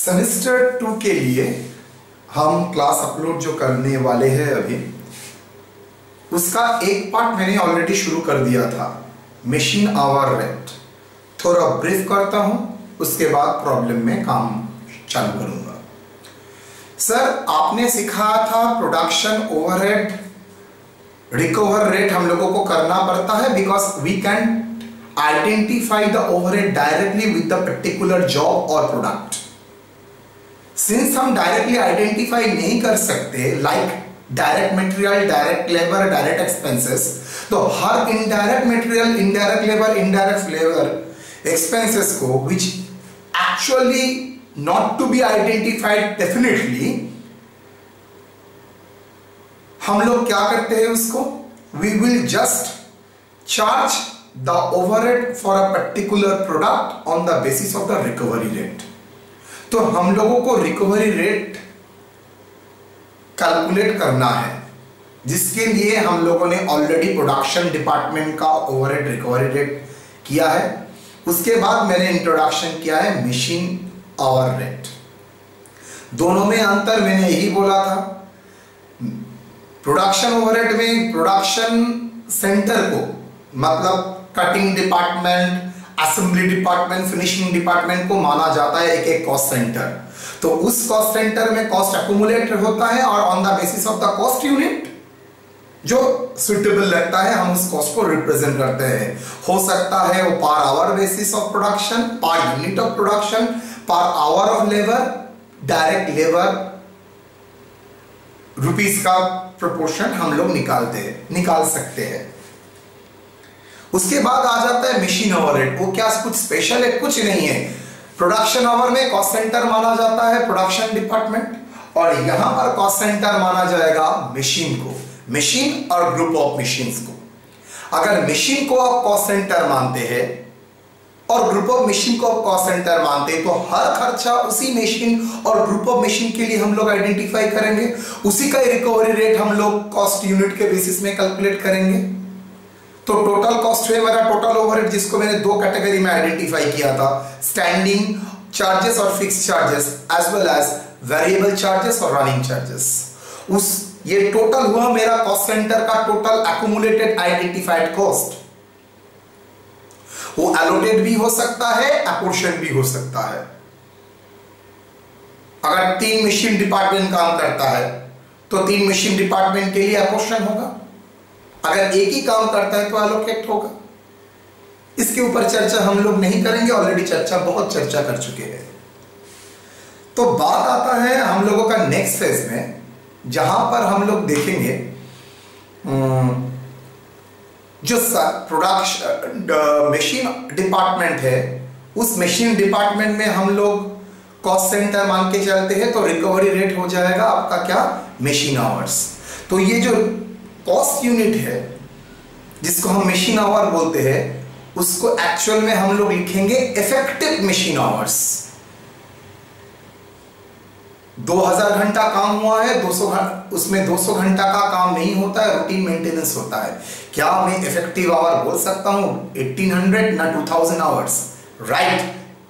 Semester 2 के लिए हम क्लास अपलोड जो करने वाले हैं अभी, उसका एक पार्ट मैंने ऑलरेडी शुरू कर दिया था, मशीन आवर रेट। थोड़ा ब्रीफ करता हूं, उसके बाद प्रॉब्लम में काम चालू करूंगा। सर, आपने सिखाया था प्रोडक्शन ओवरहेड रिकवर रेट हम लोगों को करना पड़ता है because we can identify the overhead directly with the particular job और प्रोडक्ट। सिंस हम डायरेक्टली आइडेंटिफाई नहीं कर सकते, like direct material, direct labour, direct expenses, तो हर indirect material, indirect labour expenses को which actually not to be identified definitely, हम लोग क्या करते हैं उसको, we will just charge the overhead for a particular product on the basis of the recovery rate. तो हम लोगों को रिकवरी रेट कैलकुलेट करना है, जिसके लिए हम लोगों ने ऑलरेडी प्रोडक्शन डिपार्टमेंट का ओवरहेड रिकवरी रेट किया है। उसके बाद मैंने इंट्रोडक्शन किया है मशीन आवर रेट। दोनों में अंतर मैंने यही बोला था, प्रोडक्शन ओवरहेड में प्रोडक्शन सेंटर को, मतलब cutting department, assembly department, finishing department को माना जाता है एक एक कॉस्ट सेंटर। तो उस कॉस्ट सेंटर में कॉस्ट एक्यूमुलेट होता है और on the basis of the cost unit जो सुटेबल लगता है हम उस कॉस्ट को रिप्रेजेंट करते हैं। हो सकता है वो per hour basis of production, per unit of production, per hour of labour, direct labour rupees का प्रोपोर्शन हम लोग निकाल सकते हैं। उसके बाद आ जाता है मशीन ओवरहेड। वो क्या कुछ स्पेशल है? कुछ नहीं है। प्रोडक्शन आवर में कॉस्ट सेंटर माना जाता है प्रोडक्शन डिपार्टमेंट, और यहां पर कॉस्ट सेंटर माना जाएगा मशीन को, मशीन और ग्रुप ऑफ मशीन्स को। अगर मशीन को आप कॉस्ट सेंटर मानते हैं और ग्रुप ऑफ मशीन को आप कॉस्ट सेंटर मानते हैं, तो हर खर्चा उसी मशीन और ग्रुप ऑफ मशीन के लिए हम लोग आइडेंटिफाई करेंगे, उसी का रिकवरी रेट हम लोग कॉस्ट यूनिट के बेसिस में कैलकुलेट करेंगे। तो टोटल कॉस्ट है मेरा टोटल ओवरहेड, जिसको मैंने दो कैटेगरी में आइडेंटिफाई किया था, स्टैंडिंग चार्जेस और fixed charges, as well as variable charges और रनिंग चार्जेस। ये टोटल हुआ मेरा कॉस्ट सेंटर का टोटल एक्यूमुलेटेड आइडेंटिफाइड कॉस्ट। वो एलोटेड भी हो सकता है, अपोर्शन भी हो सकता है। अगर 3 मशीन डिपार्टमेंट काम करता है तो 3 मशीन डिपार्टमेंट के लिए अपोर्शन होगा, अगर एक ही काम करता है तो एलोकेट होगा। इसके ऊपर चर्चा हम लोग नहीं करेंगे, ऑलरेडी बहुत चर्चा कर चुके हैं। तो बात आता है हम लोगों का नेक्स्ट फेज में, जहां पर हम लोग देखेंगे जो प्रोडक्शन मशीन डिपार्टमेंट है, उस मशीन डिपार्टमेंट में हम लोग कॉस्ट सेंटर मान के चलते हैं, तो रिकवरी रेट हो जाएगा आपका क्या, मशीन आवर्स। तो ये जो कॉस्ट यूनिट है जिसको हम मशीन आवर बोलते हैं, उसको एक्चुअल में हम लोग लिखेंगे इफेक्टिव मशीन आवर्स। 2000 घंटा काम हुआ है, 200 उसमें 200 घंटा का काम नहीं होता है, रूटीन मेंटेनेंस होता है। क्या मैं इफेक्टिव आवर बोल सकता हूं 1800 ना 2000 आवर्स? राइट,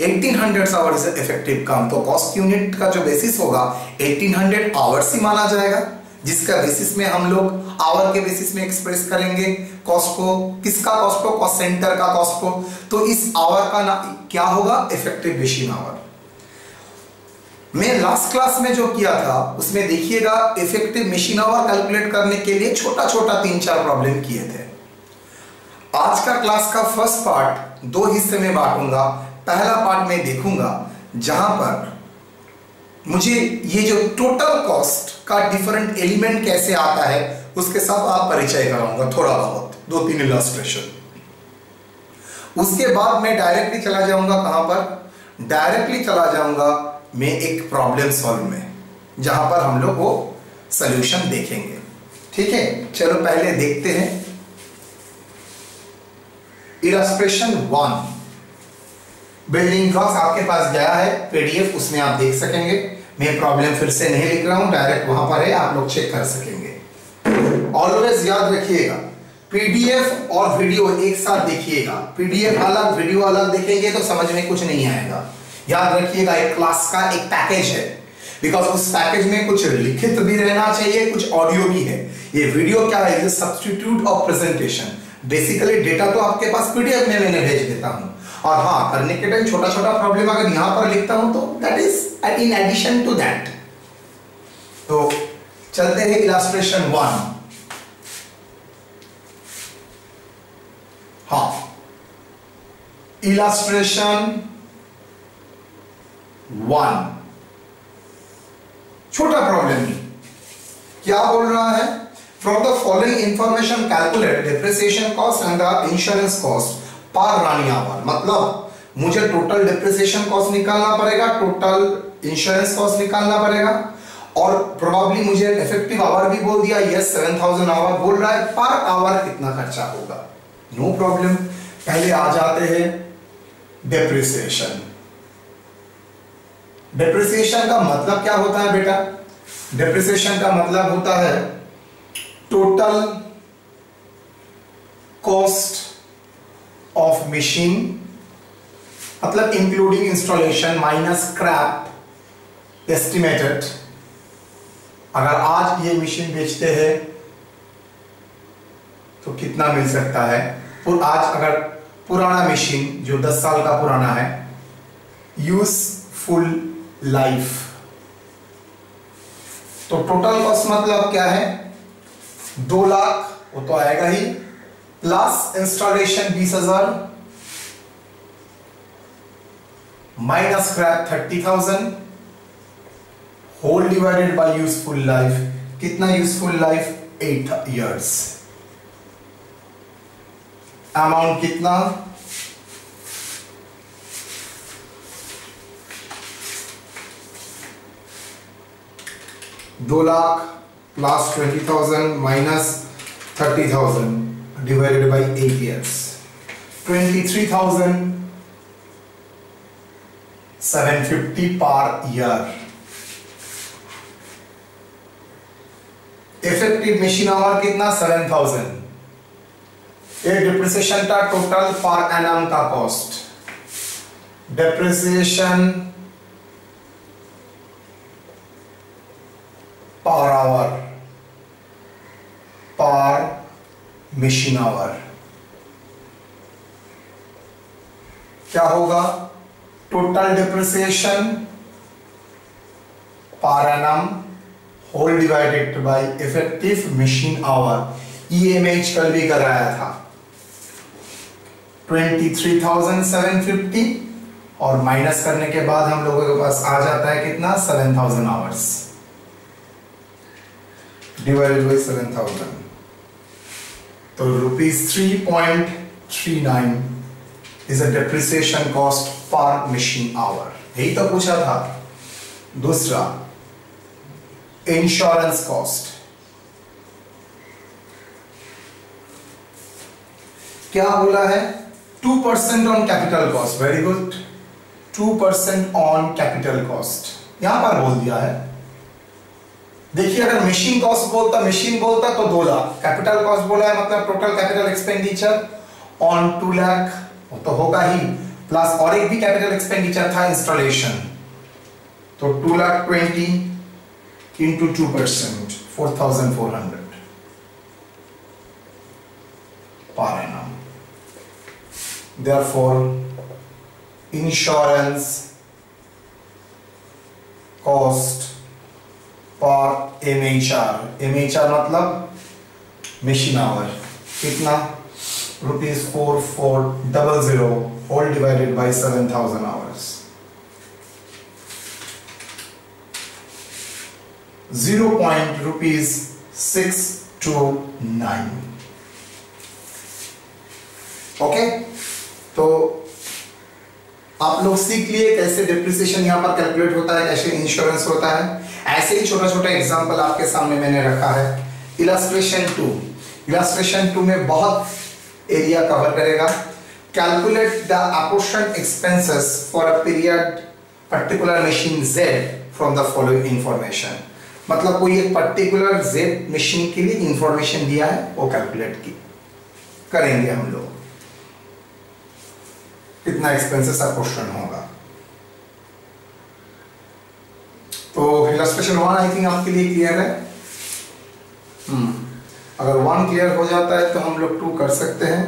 1800 आवर्स इफेक्टिव काम। तो कॉस्ट यूनिट का जो बेसिस होगा 1800 आवर्स ही माना जाएगा, जिसका बेसिस में हम लोग आवर के बेसिस में एक्सप्रेस करेंगे कॉस्ट को। किसका कॉस्ट को? कॉस्ट सेंटर का कॉस्ट को। तो इस आवर का क्या होगा? Effective machine our. मैं लास्ट क्लास में जो किया था उसमें देखिएगा, इफेक्टिव मशीन आवर कैलकुलेट करने के लिए छोटा छोटा 3-4 प्रॉब्लम किए थे। आज का क्लास का फर्स्ट पार्ट 2 हिस्से में बांटूंगा। पहला पार्ट में देखूंगा जहां पर मुझे ये जो टोटल कॉस्ट का डिफरेंट एलिमेंट कैसे आता है उसके साथ आप परिचय कराऊंगा, थोड़ा बहुत 2-3 इलस्ट्रेशन। उसके बाद मैं डायरेक्टली चला जाऊंगा कहां पर? डायरेक्टली चला जाऊंगा मैं एक प्रॉब्लम सॉल्व में, जहां पर हम लोग वो सॉल्यूशन देखेंगे। ठीक है, चलो पहले देखते हैं इलस्ट्रेशन 1। बिल्डिंग ब्लॉक्स आपके पास गया है पीडीएफ, उसमें आप देख सकेंगे। मैं प्रॉब्लम फिर से नहीं लिख रहा हूं, डायरेक्ट वहां पर है, आप लोग चेक कर सकेंगे। ऑलवेज याद रखिएगा, पीडीएफ और वीडियो एक साथ देखिएगा। पीडीएफ अलग, वीडियो अलग देखेंगे तो समझ में कुछ नहीं आएगा। याद रखिएगा एक क्लास का एक पैकेज है, बिकॉज उस पैकेज में कुछ लिखित भी रहना चाहिए, कुछ ऑडियो भी है। ये वीडियो क्या है, substitute of presentation. Basically data तो आपके पास पीडीएफ में मैंने भेज देता हूं, और हाँ करने के टाइम छोटा छोटा प्रॉब्लम अगर यहां पर लिखता हूं तो that is in addition to that. तो चलते हैं इलस्ट्रेशन 1। हाँ, इलस्ट्रेशन 1 छोटा प्रॉब्लम नहीं, क्या बोल रहा है, from the following information calculate depreciation cost and the insurance cost per running hour. मतलब मुझे टोटल डिप्रिसिएशन कॉस्ट निकालना पड़ेगा, टोटल इंश्योरेंस कॉस्ट निकालना पड़ेगा, और प्रोबेबली मुझे इफेक्टिव आवर भी बोल दिया, यस 7000 आवर बोल रहा है, पर आवर कितना खर्चा होगा। नो प्रॉब्लम, पहले आ जाते हैं डिप्रिसिएशन। डिप्रिसिएशन का मतलब क्या होता है बेटा, डिप्रिसिएशन का मतलब होता है टोटल कॉस्ट ऑफ मशीन, मतलब including installation minus scrap estimated. अगर आज ये मशीन बेचते हैं तो कितना मिल सकता है, और आज अगर पुराना मशीन जो 10 साल का पुराना है, यूजफुल लाइफ, तो टोटल कॉस्ट मतलब क्या है 2 लाख, वो तो आएगा ही, plus installation 20,000 minus scrap 30,000 whole divided by useful life. कितना यूजफुल लाइफ, 8 years। अमाउंट कितना, 2 lakh plus 20,000 minus 30,000 divided by 8 years, 23,750 per year. Effective machine hour कितना, 7000। एक डिप्रिसिएशन का टोटल पर एनम का cost, depreciation per hour, per machine hour क्या होगा, total depreciation per annum whole divided by effective machine hour. EMH कल भी कराया था, 23,750, और माइनस करने के बाद हम लोगों के पास आ जाता है कितना, 7,000 आवर्स डिवाइडेड बाय 7,000, तो ₹3.39 is a depreciation cost per machine our. यही तो पूछा था। दूसरा, इंश्योरेंस कॉस्ट क्या बोला है, 2% on capital cost. Very good, 2% on capital cost यहां पर बोल दिया है। देखिए अगर मशीन कॉस्ट बोलता, मशीन बोलता तो 2 लाख, कैपिटल कॉस्ट बोला है मतलब total capital expenditure on 2 lakh, वो तो होगा ही, प्लस और एक भी कैपिटल एक्सपेंडिचर था इंस्टॉलेशन, तो 2,20,000 into 2%, 4,400 per annum. Therefore, insurance cost per MHR, MHR मतलब machine hour, कितना, ₹4,400 whole divided by 7,000 hours, 0.629। Okay, तो आप लोग सीख लिए कैसे डिप्रिसिएशन यहां पर कैलकुलेट होता है, कैसे इंश्योरेंस होता है। ऐसे ही छोटा छोटा एग्जांपल आपके सामने मैंने रखा है। इलस्ट्रेशन 2, इलस्ट्रेशन 2 में बहुत एरिया कवर करेगा। Calculate the apportion expenses for a period particular machine Z from the following information. मतलब कोई एक पर्टिकुलर Z मशीन के लिए इंफॉर्मेशन दिया है, वो कैलकुलेट की करेंगे हम लोग, कितना एक्सपेंसेस अपोर्शन होगा। तो इलस्ट्रेशन 1 आई थिंक आपके लिए क्लियर है। अगर 1 क्लियर हो जाता है तो हम लोग 2 कर सकते हैं।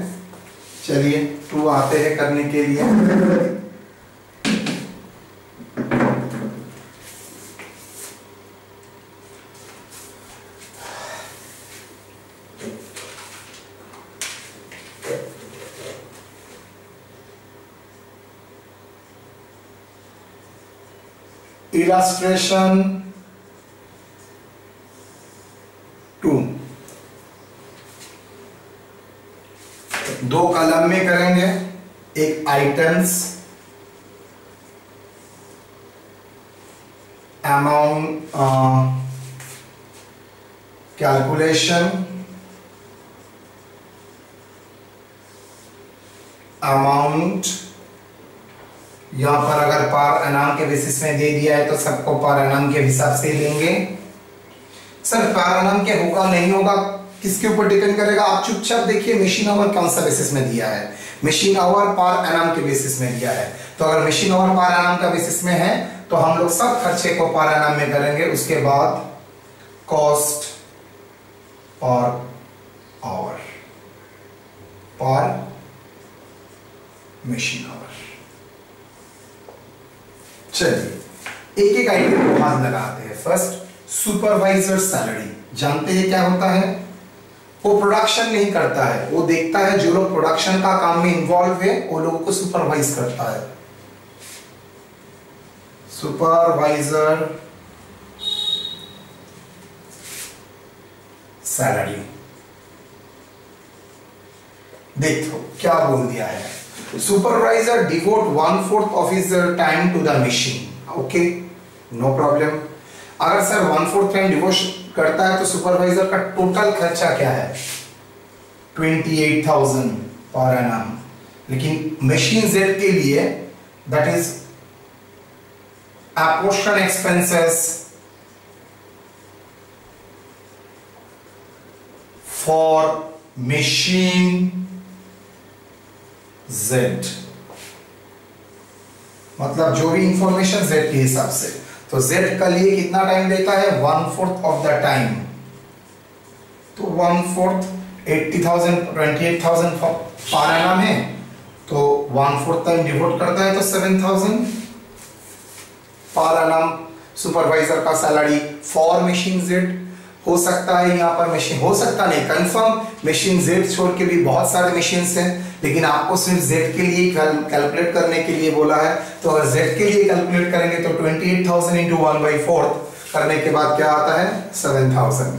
चलिए 2 आते हैं करने के लिए। इलस्ट्रेशन 2 2 कॉलम में करेंगे। एक आइटम्स, अमाउंट, कैलकुलेशन, अमाउंट, यहां पर अगर पर एनम के बेसिस में दे दिया है तो सबको पर एनम के हिसाब से लेंगे। सर पर एनम के होगा नहीं होगा किसके ऊपर डिपेंड करेगा? आप चुपचाप देखिए मशीन आवर कौन सा बेसिस में दिया है। मशीन आवर पर एनम के बेसिस में दिया है, तो अगर मशीन आवर पर एनम का बेसिस में है तो हम लोग सब खर्चे को पर एनम में करेंगे। उसके बाद cost per hour, per machine our. चलिए एक एक आइटम को हाथ लगाते हैं। फर्स्ट सुपरवाइजर सैलरी, जानते हैं क्या होता है? वो प्रोडक्शन नहीं करता है, वो देखता है जो लोग प्रोडक्शन का काम में इन्वॉल्व है वो लोगों को सुपरवाइज करता है। Supervisor salary. देखो क्या बोल दिया है, supervisor devote 1/4 of his time to the machine. Okay, no problem. अगर सर 1/4 टाइम डिवोट करता है तो सुपरवाइजर का टोटल खर्चा क्या है? 28,000 पर एनम। लेकिन मशीन जेड के लिए that is apportion expenses for machine Z, मतलब जो भी इंफॉर्मेशन जेड के हिसाब से। तो जेड का लिए कितना टाइम देता है? 1/4 ऑफ द टाइम। तो 1/4 80,000 28,000 पर एनम है, तो 1/4 टाइम डिवोट करता है तो 7,000 पर एनम सुपरवाइजर का सैलरी फॉर मशीन जेड। हो सकता है यहाँ पर मशीन, हो सकता नहीं कंफर्म मशीन जेड छोड़ के भी बहुत सारे मशीन्स हैं, लेकिन आपको सिर्फ जेड के लिए कैलकुलेट करने के लिए बोला है। तो अगर जेड के लिए कैलकुलेट करेंगे तो 28,000 इंटू 1/4 करने के बाद क्या आता है? 7,000।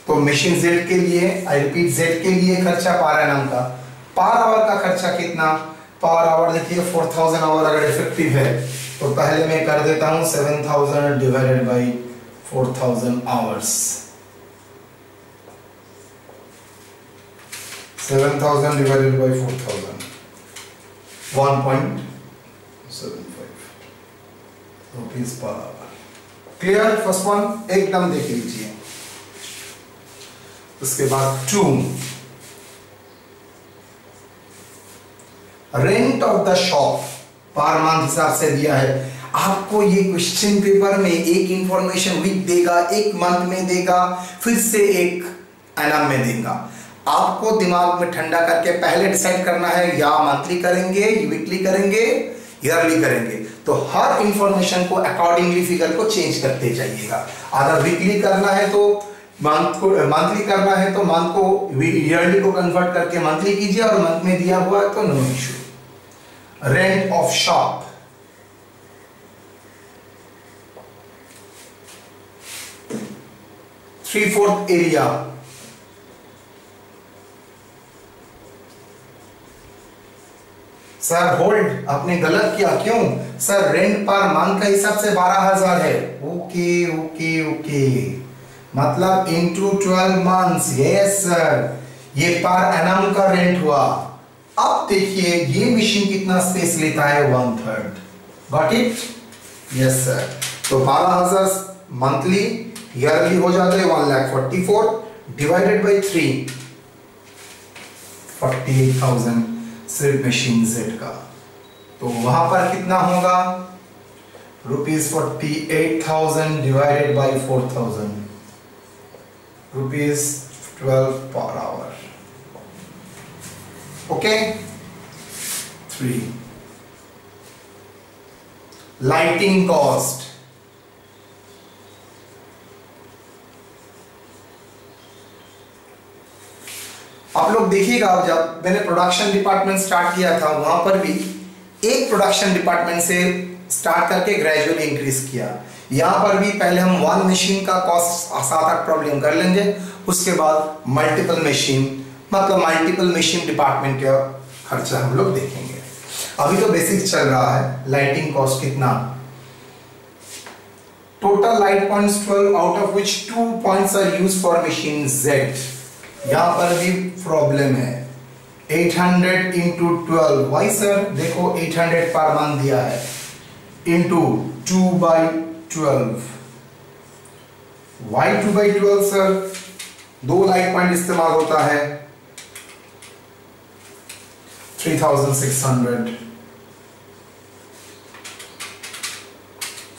तो मशीन जेड के लिए, आई रिपीट, जेड के लिए खर्चा पर एनम का। पर आवर का खर्चा कितना? पर आवर देखिए 4,000 आवर अगर इफेक्टिव है तो पहले मैं कर देता हूं 7,000 divided by 4,000 hours. 7,000 divided by 4,000, 1.75 rupees per hour. Clear? First one एकदम देख लीजिए। उसके बाद 2 rent of the shop per month हिसाब से दिया है। आपको ये क्वेश्चन पेपर में एक इंफॉर्मेशन वीक देगा, एक मंथ में देगा, फिर से एक एनम में देगा। आपको दिमाग में ठंडा करके पहले डिसाइड करना है या मंथली करेंगे, वीकली करेंगे, ईयरली करेंगे। तो हर इंफॉर्मेशन को अकॉर्डिंगली फिगर को चेंज करते जाइएगा। अगर वीकली करना है तो मंथ को, मंथली करना है तो मंथ को ईयरली को कन्वर्ट करके मंथली कीजिए, और मंथ में दिया हुआ है तो no issue. Rent of shop, three fourth area, sir hold, आपने गलत किया। क्यों सर? रेंट पर मंथ का हिसाब से 12,000 है। ओके ओके ओके, मतलब इनटू 12 मंथ्स। यस सर, ये पर एनम का रेंट हुआ। अब देखिए ये मशीन कितना स्पेस लेता है? 1/3। Got it? Yes sir. तो 12,000 मंथली, ईयरली हो जाते हैं 1,44,000 डिवाइडेड बाई 3, 48,000 सिर्फ मशीन जेड का। तो वहां पर कितना होगा? rupees 48,000 divided by 4,000, rupees 12 per hour. Okay. 3. Lighting cost. आप लोग देखिएगा, जब मैंने प्रोडक्शन डिपार्टमेंट स्टार्ट किया था वहां पर भी एक प्रोडक्शन डिपार्टमेंट से स्टार्ट करके ग्रेजुअली इंक्रीज किया। यहां पर भी पहले हम वन मशीन का कॉस्ट 7-8 प्रॉब्लम कर लेंगे, उसके बाद मल्टीपल मशीन मतलब मल्टीपल मशीन डिपार्टमेंट का खर्चा हम लोग देखेंगे। अभी तो बेसिक चल रहा है। लाइटिंग कॉस्ट कितना? Total light points 12 out of which 2 points are used for machine Z। यहां पर भी प्रॉब्लम है। 800 इंटू 12, वाई सर? देखो 800 पर मंथ दिया है, into 2/12। Why 2/12 sir? 2 light point इस्तेमाल होता है, 3600।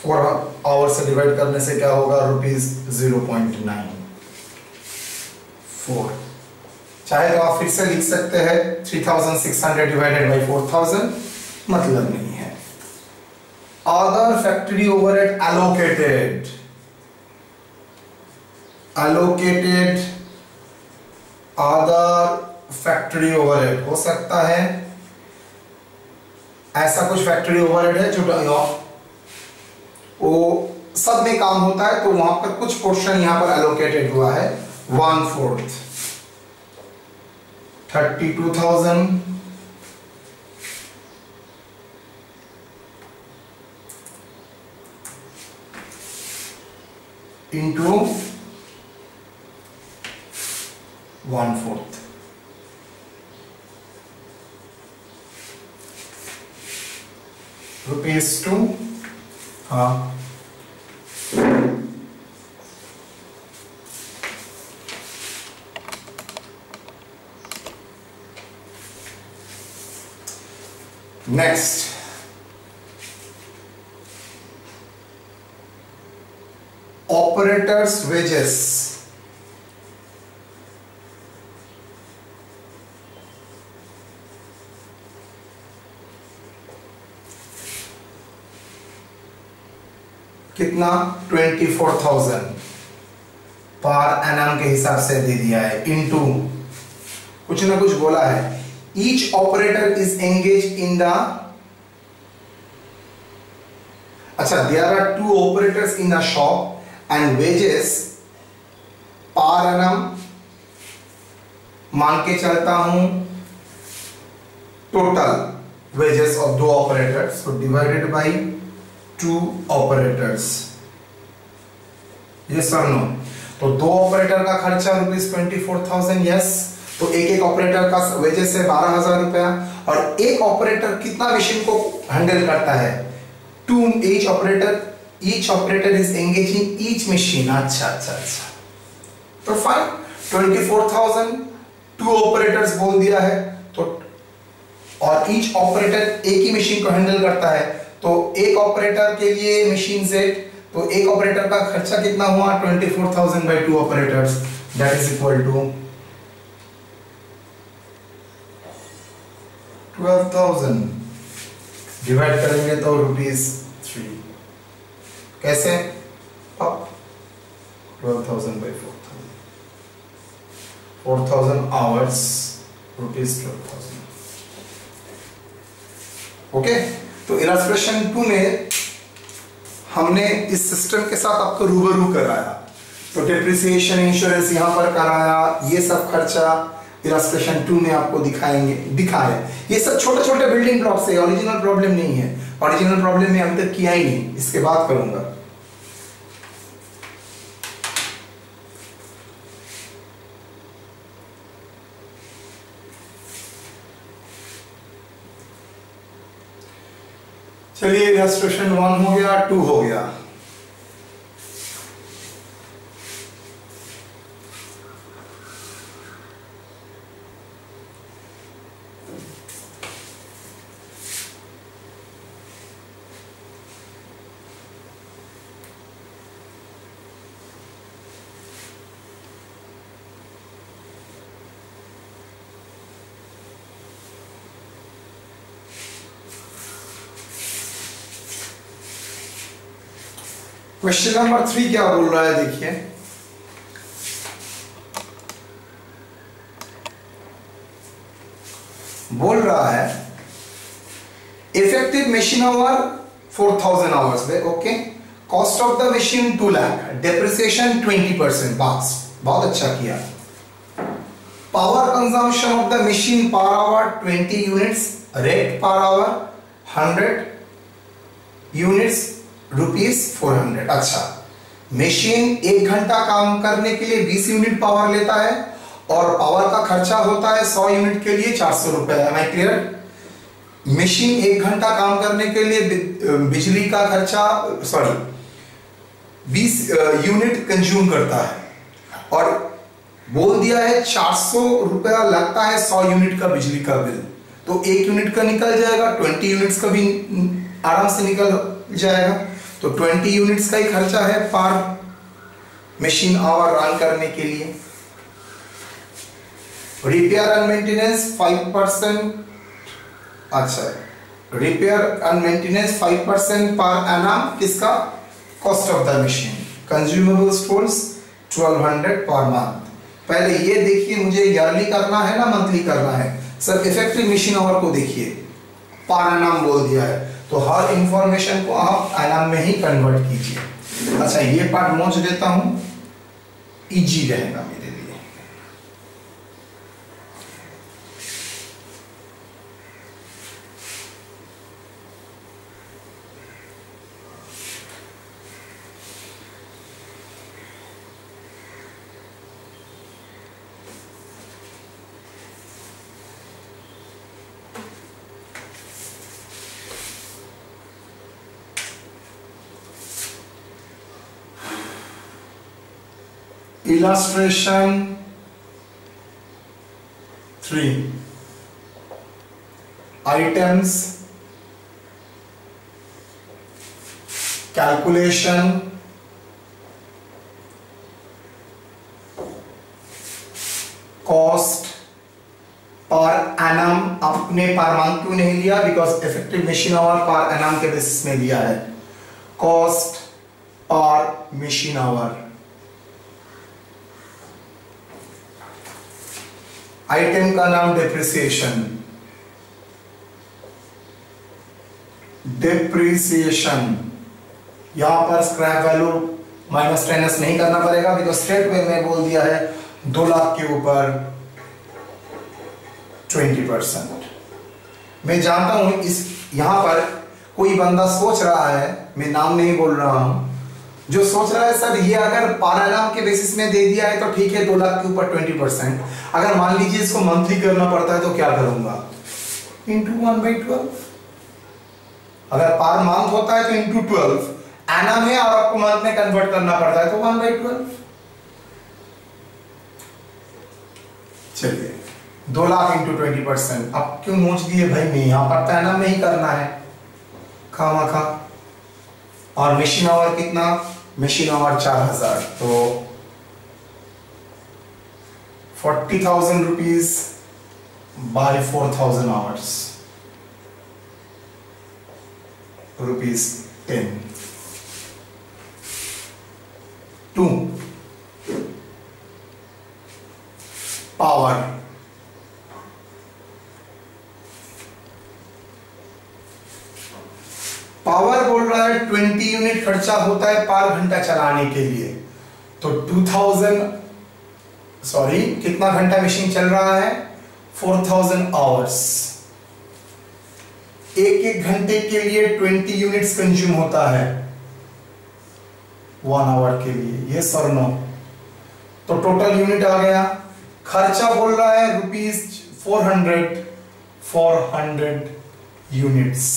4 आवर से डिवाइड करने से क्या होगा? ₹0.94। चाहे तो आप फिर से लिख सकते हैं 3600 डिवाइडेड बाई 4000, मतलब नहीं है। Other factory overhead allocated, other factory overhead हो सकता है ऐसा कुछ फैक्ट्री ओवरहेड है जो वो सब में काम होता है, तो वहां पर कुछ पोर्शन यहां पर एलोकेटेड हुआ है। 1/4 32,000 इंटू 1/4 ₹2। हाँ, नेक्स्ट ऑपरेटर्स वेजेस। कितना? 24,000 पर एनम के हिसाब से दे दिया है, इनटू कुछ ना कुछ बोला है। Each operator is engage in the, अच्छा, there are 2 operators in a shop and wages per annum मान के चलता हूं total wages of 2 operators, so divided by 2 operators. Yes और नो? तो 2 ऑपरेटर का खर्चा ₹24,000। यस, तो एक ऑपरेटर का वेजेस है 12,000 रुपया, और एक ऑपरेटर कितना मशीन को हैंडल करता है? 2 each operator is engaging each machine. अच्छा, तो फाइन, 24,000 2 ऑपरेटर्स बोल दिया है, तो और ईच ऑपरेटर एक ही मशीन को हैंडल करता है, तो एक ऑपरेटर के लिए मशीन सेट, तो एक ऑपरेटर का खर्चा कितना हुआ? 24,000 by 2 operators, that is equal to 12,000। Divide करेंगे तो ₹3। कैसे? अब 12,000 बाई 4,000 आवर्स, ₹12,000। ओके, तो इलस्ट्रेशन 2 में हमने इस सिस्टम के साथ आपको रूबरू कराया। तो डिप्रिसिएशन, इंश्योरेंस यहां पर कराया, ये सब खर्चा इलस्ट्रेशन 2 में आपको दिखाए। ये सब छोटे छोटे बिल्डिंग ब्लॉक्स है, ओरिजिनल प्रॉब्लम नहीं है। ओरिजिनल प्रॉब्लम में अभी तक किया ही नहीं, इसके बाद करूंगा। चलिए, इलस्ट्रेशन 1 हो गया, 2 हो गया। क्वेश्चन नंबर 3 क्या बोल रहा है देखिए, बोल रहा है इफेक्टिव मशीन आवर 4000 आवर्स पे, okay, cost of the machine 2 lakh, depreciation 20%, बहुत अच्छा किया। Power consumption of the machine per hour 20 units, rate per hour 100 units, ₹400। अच्छा, मशीन 1 घंटा काम करने के लिए 20 यूनिट पावर लेता है और पावर का खर्चा होता है 100 यूनिट के लिए 400 रुपए। M I clear? मशीन 1 घंटा काम करने के लिए बिजली का खर्चा 20 यूनिट कंज्यूम करता है और बोल दिया है 400 रुपया लगता है 100 यूनिट का बिजली का बिल, तो 1 यूनिट का निकल जाएगा, 20 यूनिट्स का भी आराम से निकल जाएगा। तो 20 यूनिट्स का ही खर्चा है पर मशीन आवर रन करने के लिए। रिपेयर एंड मेंटेनेंस 5%, अच्छा, repair and maintenance 5% per annum, किसका? Cost of the machine. Consumable stores 1200 per month. पहले ये देखिए, मुझे ईयरली करना है ना मंथली करना है? सर इफेक्टिव मशीन आवर को देखिए, पर एनम बोल दिया है, तो हर इंफॉर्मेशन को आप एनम में ही कन्वर्ट कीजिए। अच्छा, ये पार्ट मोच देता हूं, इजी रहेगा मेरे लिए। Illustration 3, items, calculation, cost per annum. आपने पर मंथ क्यों नहीं लिया? Because effective machine our per annum के बेसिस में लिया है। Cost per machine our. Item का नाम डेप्रिसिएशन, डेप्रिसिएशन। यहां पर स्क्रैप वैल्यू -10 नहीं करना पड़ेगा बिकॉज स्ट्रेट वे में बोल दिया है 2 लाख के ऊपर 20%। मैं जानता हूं इस यहां पर कोई बंदा सोच रहा है, मैं नाम नहीं बोल रहा हूं, जो सोच रहा है सर ये अगर पर एनम के बेसिस में दे दिया है तो ठीक है, 2 लाख के ऊपर 20%। अगर मान लीजिए इसको मंथली करना पड़ता है तो क्या करूंगा? इंटू 1/12। अगर पर मंथ होता है तो इंटू 12, एनम है और आपको मंथ में कन्वर्ट करना पड़ता है तो 1/12। चलिए, 2 लाख इंटू 20%। अब क्यों मोच दिए भाई? नहीं, यहां पर तो एनम में ही करना है खामा। और मशीन आवर कितना? मशीन आवर 4000, तो 40,000 rupees by 4000 hours, ₹10। 2 power. Power बोल रहा है 20 यूनिट खर्चा होता है पर घंटा चलाने के लिए, तो 2000 कितना घंटा मशीन चल रहा है? 4000 आवर्स। एक घंटे के लिए 20 यूनिट्स कंज्यूम होता है 1 आवर के लिए। ये सर नो, तो टोटल यूनिट आ गया। खर्चा बोल रहा है ₹400 यूनिट्स।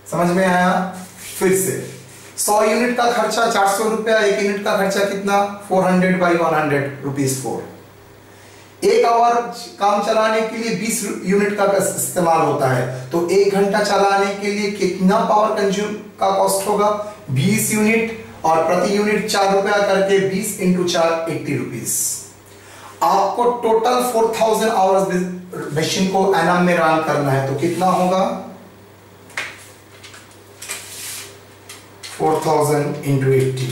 समझ में आया? फिर से 100 यूनिट का खर्चा 400 रुपया, 1 यूनिट का खर्चा कितना? 400 बाई 100, ₹4। 1 आवर काम चलाने के लिए 20 यूनिट का इस्तेमाल होता है, तो 1 घंटा चलाने के लिए कितना पावर कंज्यूम का कॉस्ट होगा? 20 यूनिट, और प्रति यूनिट 4 रुपया करके 20 × 4 80 रुपीज। आपको टोटल 4000 आवर्स मशीन को एनम में रन करना है, तो कितना होगा? 4,000 into 80,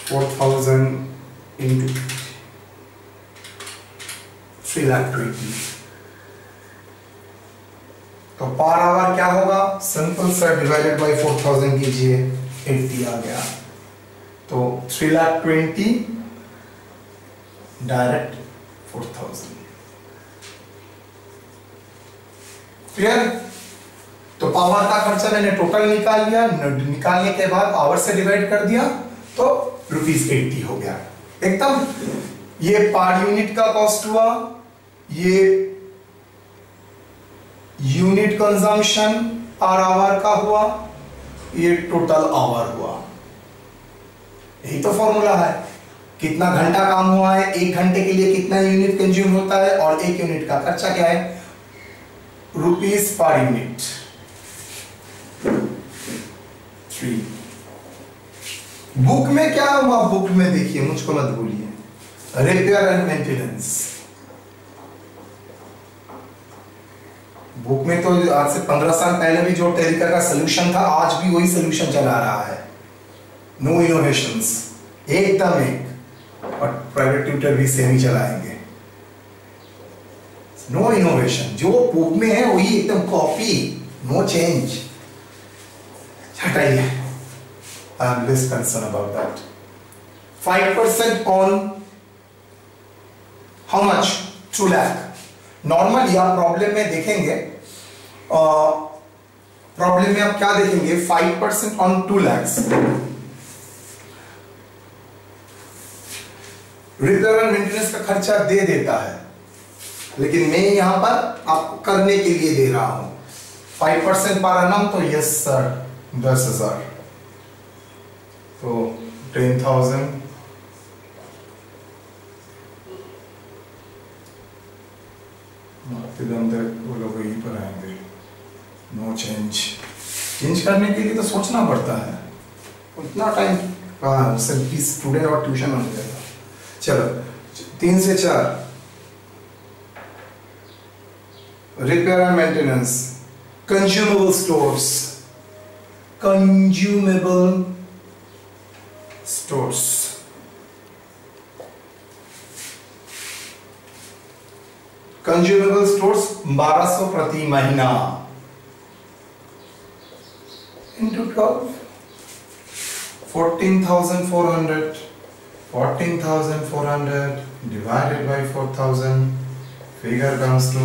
4,000 into 3,20,000। तो पर आवर क्या होगा, सिंपल सा डिवाइडेड बाय 4,000 कीजिए, 80 आ गया। तो 3,20,000 डायरेक्ट 4,000। क्लियर? तो पावर का खर्चा मैंने टोटल निकाल लिया, निकालने के बाद आवर से डिवाइड कर दिया तो ₹80 हो गया एकदम। ये पर यूनिट का कॉस्ट हुआ, ये यूनिट कंजम्पशन पर आवर का हुआ, ये टोटल आवर हुआ। यही तो फॉर्मूला है। कितना घंटा काम हुआ है, एक घंटे के लिए कितना यूनिट कंज्यूम होता है, और एक यूनिट का खर्चा क्या है, रुपीस पर यूनिट। 3। बुक में क्या हुआ, बुक में देखिए, मुझको मत भूलिए, रिपेयर एंड मेंटेनेंस। बुक में तो आज से 15 साल पहले भी जो टेरिका का सोल्यूशन था, आज भी वही सोल्यूशन चला रहा है। नो इनोवेशंस, एकदम एक। और प्राइवेट ट्यूटर भी सेम ही चलाएंगे। नो इनोवेशन, जो बुक में है वही एकदम कॉपी, नो चेंज। हटाइए, I am less concern about that. 5% on how much, 2 lakh. Normally आप प्रॉब्लम में देखेंगे, प्रॉब्लम में आप क्या देखेंगे, 5% on 2 lakhs। Repair and maintenance का खर्चा दे देता है, लेकिन मैं यहां पर आपको करने के लिए दे रहा हूं। 5% पर annum, तो यस सर 10,000, तो 10,000 वो लोग यहीं पर आएंगे। नो चेंज, चेंज करने के लिए तो सोचना पड़ता है, उतना टाइम कहाँ, सिर्फ स्टूडेंट और ट्यूशन हो जाएगा। चलो 3 से 4, repair and maintenance, consumable stores, consumable stores, consumable stores 1200 प्रति महीना into 12, 14,400, 14,400 divided by 4,000, figure comes to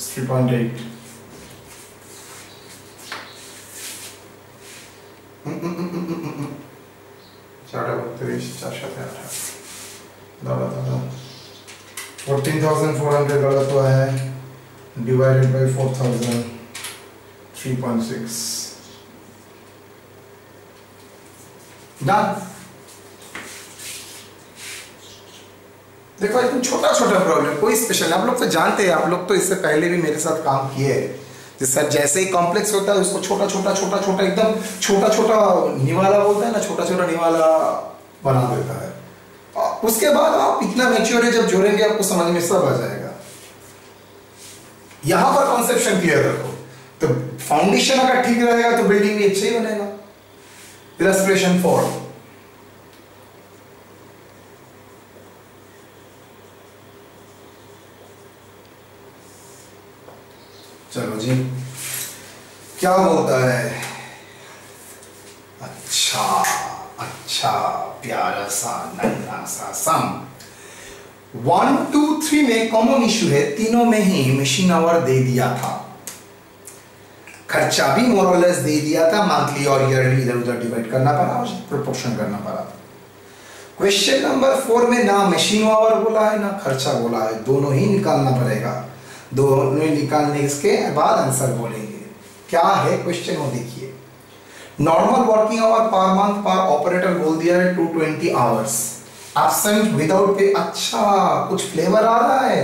3.8। दादा 14,400 गलत हुआ है, डिवाइडेड बाई 4,000, 3.6। डन। देखो एकदम छोटा छोटा प्रॉब्लम, कोई स्पेशल, आप लोग तो जानते हैं, आप लोग तो इससे पहले भी मेरे साथ काम किए हैं। सर जैसे ही कॉम्प्लेक्स होता है उसको छोटा छोटा छोटा छोटा एकदम छोटा छोटा निवाला बोलता है ना, छोटा छोटा निवाला बना देता है। उसके बाद आप इतना मैच्योर है, जब जोड़ेंगे आपको समझ में सब आ जाएगा। यहां पर कॉन्सेप्शन क्लियर रखो, तो फाउंडेशन अगर ठीक रहेगा तो बिल्डिंग भी अच्छे ही बनेगा। इलस्ट्रेशन 4, चलो जी क्या होता है, अच्छा अच्छा प्यारा सा नन्हा सा सम। 1 2 3 में कॉमन इशू है, तीनों में ही मशीन आवर दे दिया था, खर्चा भी मोर और लेस दे दिया था, मंथली और ईयरली इधर उधर डिवाइड करना पड़ा और प्रोपोर्शन करना पड़ा। क्वेश्चन नंबर 4 में ना मशीन आवर बोला है ना खर्चा बोला है, दोनों ही निकालना पड़ेगा। दोनों ही निकालने के बाद आंसर बोलेंगे। क्या है क्वेश्चन वो देखिए। Normal working hour per month पर ऑपरेटर बोल दिया है 220 आवर्स, एब्सेंट विदाउट पे। अच्छा कुछ फ्लेवर आ रहा है,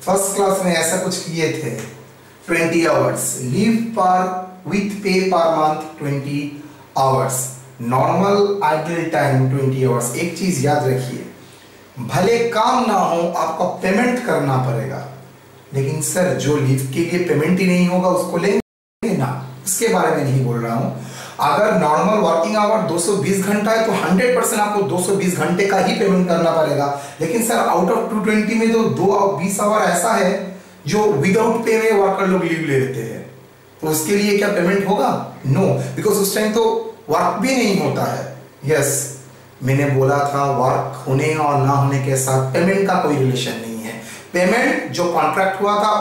फर्स्ट क्लास में ऐसा कुछ किए थे। 20 आवर्स, लीव पर विथ पे per month 20 hours, normal idle time 20 hours. एक चीज याद रखिए, भले काम ना हो आपको पेमेंट करना पड़ेगा, लेकिन सर जो लीव के लिए पेमेंट ही नहीं होगा उसको लेंगे ना। उसके बारे में नहीं बोल रहा हूं। अगर नॉर्मल वर्किंग आवर 220 घंटा है तो 100% आपको 220 घंटे का ही पेमेंट करना पड़ेगा। लेकिन सर आउट ऑफ 220 में तो 20 आवर ऐसा है जो विदाउट पे में वर्कर लोग लीव ले लेते हैं, तो उसके लिए क्या पेमेंट होगा? नो, बिकॉज उस टाइम तो वर्क भी नहीं होता है। यस, मैंने बोला था वर्क होने और ना होने के साथ पेमेंट का कोई रिलेशन नहीं है। पेमेंट जो कॉन्ट्रैक्ट हुआ था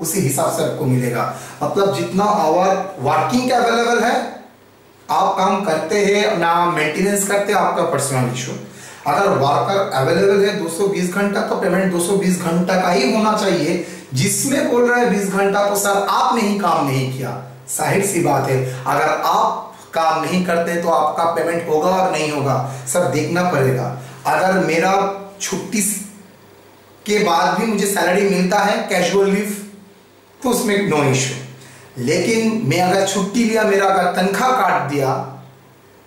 उसी हिसाब से आपको मिलेगा। मतलब जितना आवर वर्किंग का अवेलेबल है आप काम करते हैं ना मेंटेनेंस करते हैं, आपका पर्सनल इशू। अगर वर्कर अवेलेबल है 220 घंटा तो पेमेंट 220 घंटा का ही होना चाहिए। जिसमें बोल रहा है 20 घंटा तो सर आपने ही काम नहीं किया, जाहिर सी बात है। अगर आप काम नहीं करते तो आपका पेमेंट होगा और नहीं होगा सर देखना पड़ेगा। अगर मेरा छुट्टी के बाद भी मुझे सैलरी मिलता है कैजुअल लीव तो उसमें नो इशू, लेकिन मैं अगर छुट्टी लिया, मेरा अगर तनख्वाह काट दिया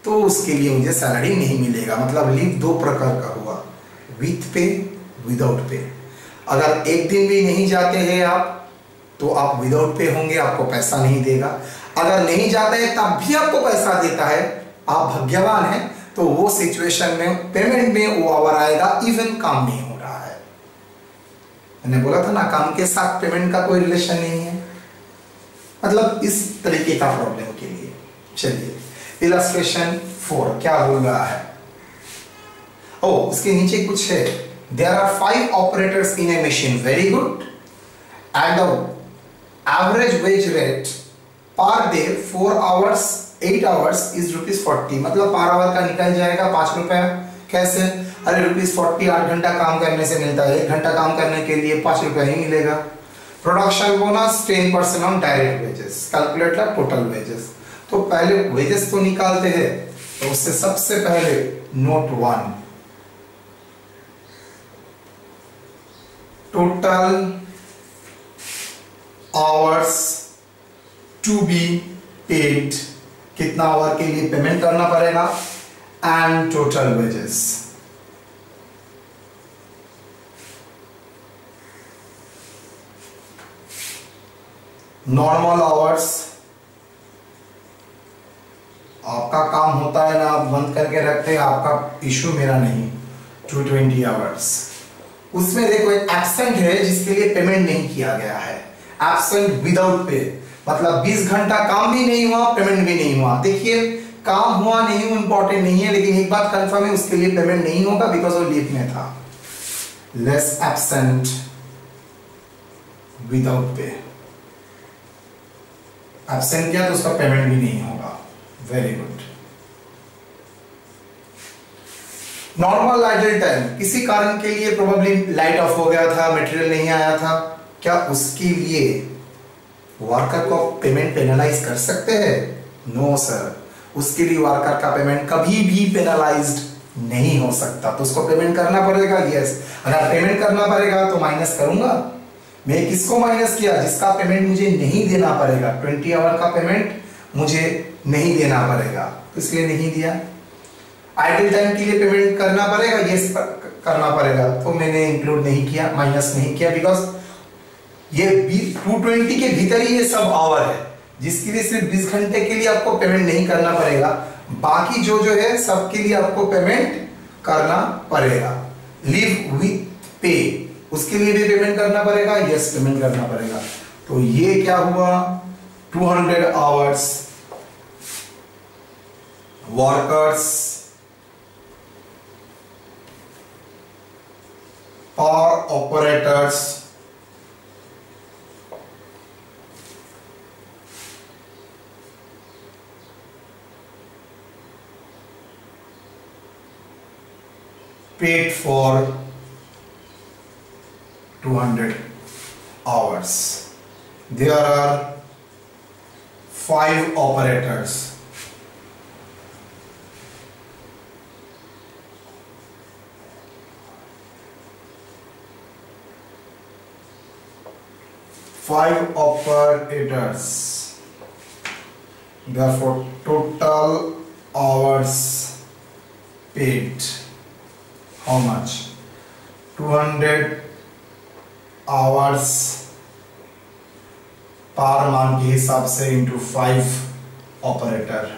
तो उसके लिए मुझे सैलरी नहीं मिलेगा। मतलब लीव दो प्रकार का हुआ, विथ पे, विदाउट पे। अगर एक दिन भी नहीं जाते हैं आप तो आप विदाउट पे होंगे, आपको पैसा नहीं देगा। अगर नहीं जाते हैं तब भी आपको पैसा देता है, आप भाग्यवान हैं। तो वो सिचुएशन में पेमेंट में वो आवर आएगा, इवन काम नहीं हो रहा है। मैंने बोला था ना काम के साथ पेमेंट का कोई रिलेशन नहीं है। मतलब इस तरीके का प्रॉब्लम के लिए। चलिए इलस्ट्रेशन 4 क्या बोल रहा है? ओ उसके नीचे कुछ है, there are 5 operators in a machine, very good. And the average wage rate per day 4 hours 8 hours is ₹40। मतलब पर आवर का निकल जाएगा 5 रुपया। कैसे? अरे ₹40 8 घंटा काम करने से मिलता है, 1 घंटा काम करने के लिए 5 रुपया ही मिलेगा। Production bonus 10% on direct wages, calculate the total wages. तो पहले वेजेस तो निकालते हैं, तो उससे सबसे पहले note 1 total hours to be paid, कितना आवर के लिए पेमेंट करना पड़ेगा, and total wages. Normal hours आपका काम होता है ना, आप बंद करके रखते हैं, आपका इशू मेरा नहीं। 220 आवर्स, उसमें देखो एक एब्सेंट है जिसके लिए पेमेंट नहीं किया गया है। एब्सेंट विदाउट पे, मतलब 20 घंटा काम भी नहीं हुआ, पेमेंट भी नहीं हुआ। देखिए काम हुआ नहीं हुआ इंपॉर्टेंट नहीं है, लेकिन एक बात कंफर्म है, उसके लिए पेमेंट नहीं होगा बिकॉज वो लीव में था। Less absent without pay, absent किया तो उसका पेमेंट भी नहीं होगा। Very good. Normal idle time, किसी कारण के लिए प्रोबेबली लाइट ऑफ हो गया था, मटेरियल नहीं आया था, क्या उसके लिए वर्कर को पेमेंट पेनलाइज कर सकते हैं? नो सर, उसके लिए वर्कर का पेमेंट कभी भी पेनलाइज्ड नहीं हो सकता। तो उसको पेमेंट करना पड़ेगा। यस, अगर पेमेंट करना पड़ेगा तो माइनस करूंगा। मैं किसको माइनस किया? जिसका पेमेंट मुझे नहीं देना पड़ेगा। 20 आवर का पेमेंट मुझे नहीं देना पड़ेगा, तो इसलिए नहीं दिया। आइडल टाइम के लिए पेमेंट करना पड़ेगा, यस करना पड़ेगा, तो मैंने इंक्लूड नहीं किया, माइनस नहीं किया, बिकॉज ये 220 के भीतर ही ये सब आवर है, जिसके लिए सिर्फ 20 घंटे के लिए आपको पेमेंट नहीं करना पड़ेगा। बाकी जो है सबके लिए आपको पेमेंट करना पड़ेगा। लीव विथ पे, उसके लिए भी पेमेंट करना पड़ेगा। यस, पेमेंट करना पड़ेगा। तो ये क्या हुआ? 200 आवर्स वर्कर्स और operators paid for 200 hours. There are 5 operators. Five operators. Therefore, total hours paid. How much? 200 hours per month के हिसाब से into 5 operator.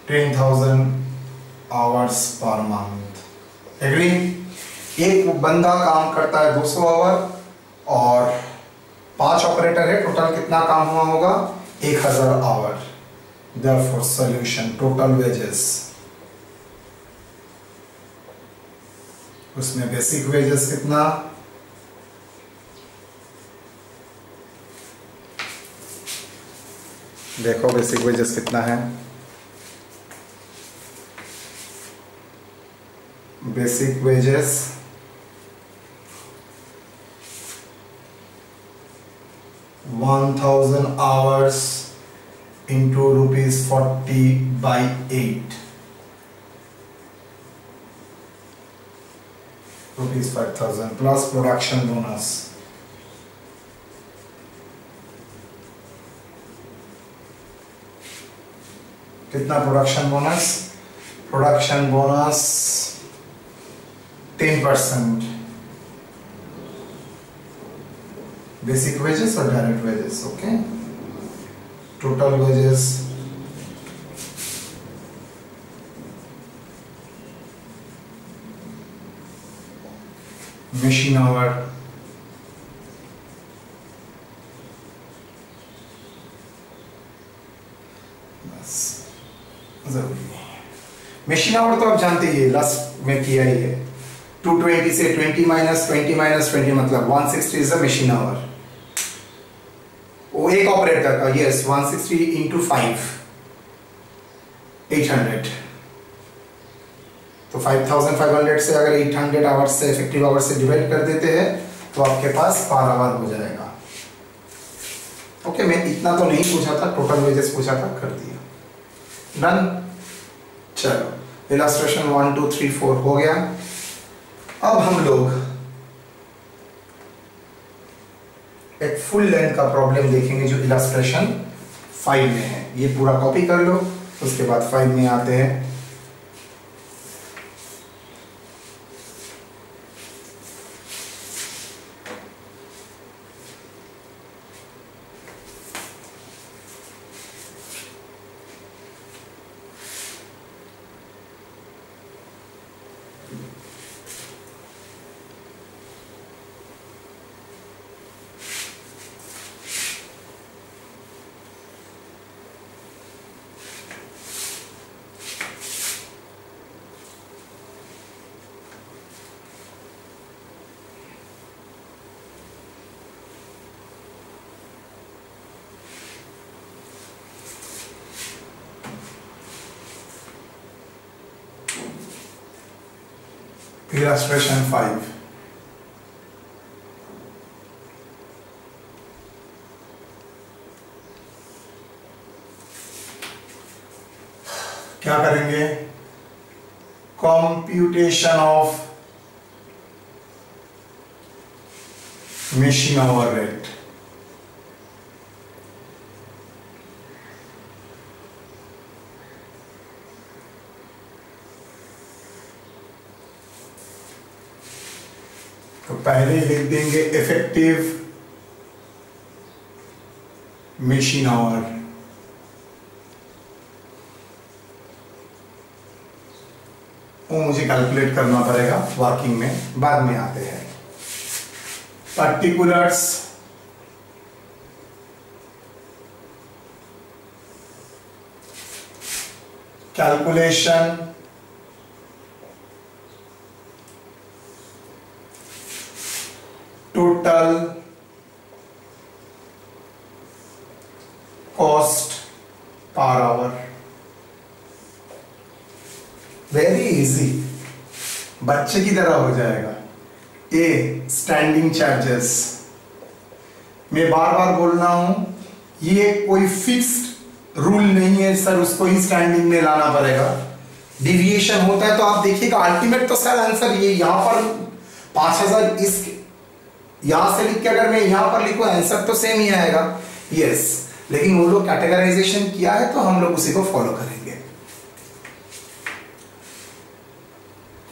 $10,000 per month. Agree? एक बंदा काम करता है 200 आवर और 5 ऑपरेटर है, टोटल कितना काम हुआ होगा? 1000 hour. Therefore solution total wages, उसमें बेसिक वेजेस कितना? देखो बेसिक वेजेस कितना है? Basic wages 1000 hours into ₹40 by 8, ₹5,000 plus production bonus। कितना production bonus? Production bonus 10%। Basic wages और direct wages. Okay, total wages machine hour बस जरूरी है। मशीन आवर तो आप जानते ही है, लास्ट में किया ही है। 220 से 20 माइनस 20 मतलब 160 इज द मशीन आवर। वो एक ऑपरेटर का, यस, 160 इंटू 5 800। तो 5500 से अगर 800 आवर्स से इफेक्टिव आवर्स से डिवाइड कर देते हैं तो आपके पास पर आवर हो जाएगा। ओके, मैं इतना तो नहीं पूछा था, टोटल वेजेस पूछा था, कर दिया। डन। चलो इलस्ट्रेशन 1 2 3 4 हो गया। अब हम लोग एक फुल लेंथ का प्रॉब्लम देखेंगे जो इलस्ट्रेशन 5 में है। ये पूरा कॉपी कर लो, उसके बाद 5 में आते हैं। Illustration 5। क्या करेंगे? Computation of machine hour rate। तो पहले लिख देंगे इफेक्टिव मशीन आवर। वो मुझे कैलकुलेट करना पड़ेगा वर्किंग में, बाद में आते हैं। Particulars calculation total cost per hour. Very easy, बच्चे की तरह हो जाएगा। ए स्टैंडिंग चार्जेस, मैं बार बार बोल रहा हूं, ये कोई फिक्स्ड रूल नहीं है सर, उसको ही स्टैंडिंग में लाना पड़ेगा। डिविएशन होता है तो आप देखिएगा, अल्टीमेट तो सर आंसर ये यहां पर 5000 इस यहां से लिख के अगर मैं यहां पर लिखूं आंसर तो सेम ही आएगा। यस, लेकिन वो लोग कैटेगराइजेशन किया है तो हम लोग उसी को फॉलो करेंगे।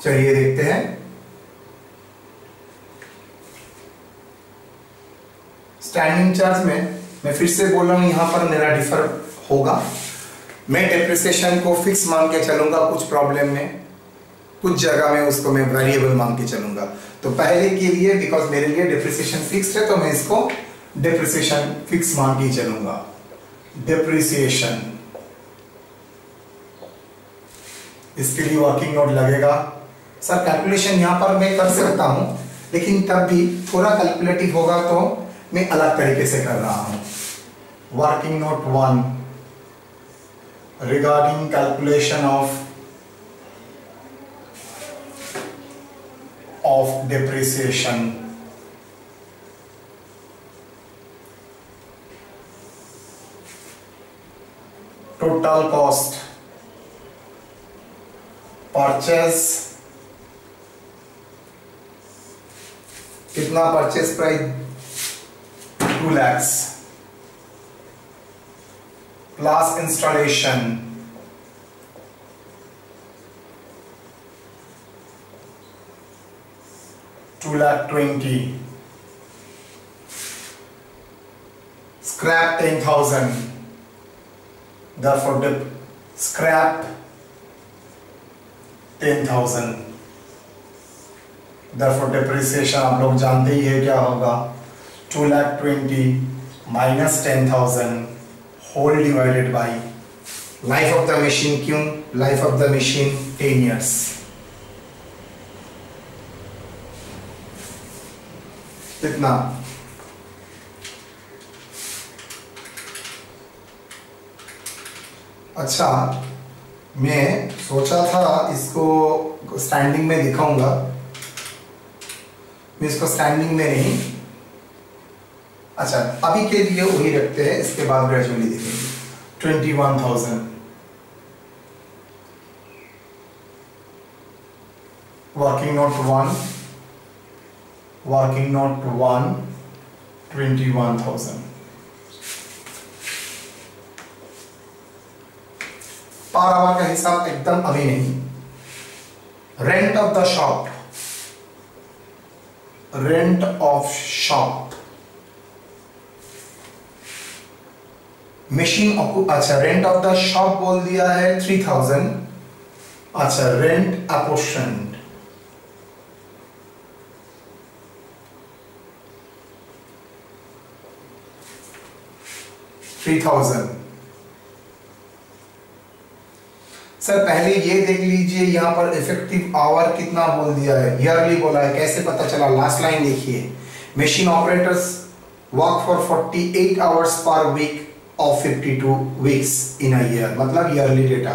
चलिए देखते हैं। स्टैंडिंग चार्ज में मैं फिर से बोल रहा हूं, यहां पर मेरा डिफर होगा। मैं डेप्रिसिएशन को फिक्स मान के चलूंगा, कुछ प्रॉब्लम में कुछ जगह में उसको मैं वेरिएबल मान के चलूंगा। तो पहले के लिए बिकॉज मेरे लिए डेप्रिसिएशन फिक्स है तो मैं इसको डेप्रिसिएशन फिक्स मान के चलूंगा। डेप्रिसिएशन, इसके लिए वर्किंग नोट लगेगा। सर कैलकुलेशन यहां पर मैं कर सकता हूं, लेकिन तब भी थोड़ा कैलकुलेटिव होगा तो मैं अलग तरीके से कर रहा हूं। Working note 1 regarding calculation of depreciation. Total cost purchase, कितना purchase price 2 lakhs plus installation 2,20,000, scrap 10,000, therefore scrap 10,000, therefore depreciation आप लोग जानते ही है क्या होगा, 2,20,000 minus 10,000 whole divided by life of the machine। क्यों life of the machine 10 years। कितना? अच्छा, मैं सोचा था इसको स्टैंडिंग में दिखाऊंगा, मैं इसको स्टैंडिंग में नहीं, अच्छा अभी के लिए वही रखते हैं, इसके बाद ग्रेजुअली देखेंगे। 21,000 working note 1, working note 1 21,000। Per hour का हिसाब एकदम अभी नहीं। Rent of the shop, rent of shop, machine, अच्छा रेंट ऑफ द शॉप बोल दिया है 3,000। अच्छा रेंट अपोर्शन्ड 3,000। सर पहले ये देख लीजिए यहाँ पर इफेक्टिव आवर कितना बोल दिया है, ईयरली बोला है, कैसे पता चला? लास्ट लाइन देखिए, machine operators work for 48 hours per week of 52 weeks in a year, मतलब ईयरली डेटा।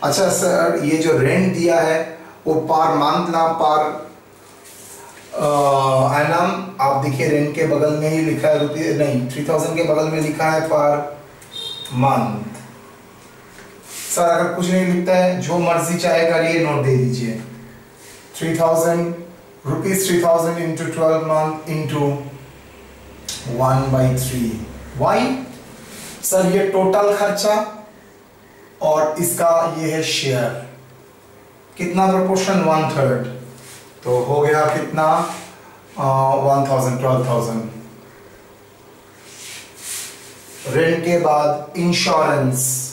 अच्छा सर ये जो रेंट दिया है वो पर मंथ ना पर एनम, आप देखिए रेंट के बगल में ही लिखा है रुपये, नहीं 3,000 के बगल में लिखा है पर मंथ। सर अगर कुछ नहीं लिखता है, जो मर्जी चाहे करिए, नोट दे दीजिए 3,000 rupees, 3,000 into 12 month into 1/3। Why? Sir ये टोटल खर्चा और इसका ये है शेयर, कितना प्रोपोर्शन? 1/3, तो हो गया कितना 1,000, 12,000। रेंट के बाद insurance,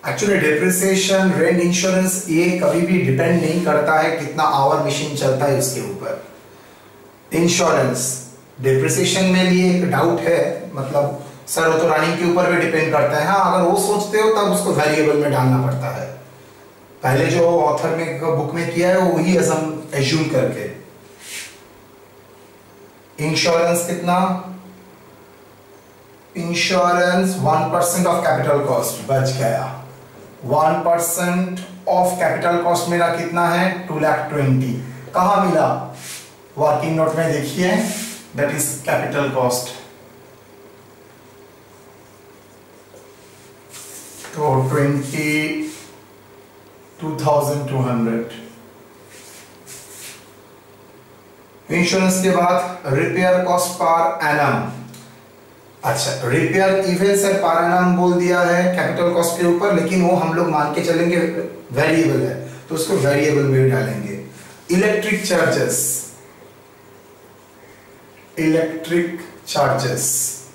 actually depreciation, rent, insurance ये कभी भी डिपेंड नहीं करता है कितना आवर मशीन चलता है उसके ऊपर। इंश्योरेंस डेप्रिसिएशन में लिए एक डाउट है, मतलब सर वो तो रनिंग के ऊपर भी डिपेंड करता है। हाँ अगर वो सोचते हो तब उसको वेरिएबल में डालना पड़ता है, पहले जो ऑथर ने बुक में किया है वो वही एज्यूम करके। इंश्योरेंस कितना? इंश्योरेंस 1% ऑफ कैपिटल कॉस्ट, बच गया 1% ऑफ कैपिटल कॉस्ट मेरा कितना है? 2,20,000। कहाँ मिला? वर्किंग नोट में देखिए, दैट इज कैपिटल कॉस्ट। तो 22,200। इंश्योरेंस के बाद रिपेयर कॉस्ट पर एनम। अच्छा repair even sir per annum बोल दिया है कैपिटल कॉस्ट के ऊपर, लेकिन वो हम लोग मान के चलेंगे वेरिएबल है, तो उसको वेरिएबल में भी डालेंगे। इलेक्ट्रिक चार्जेस,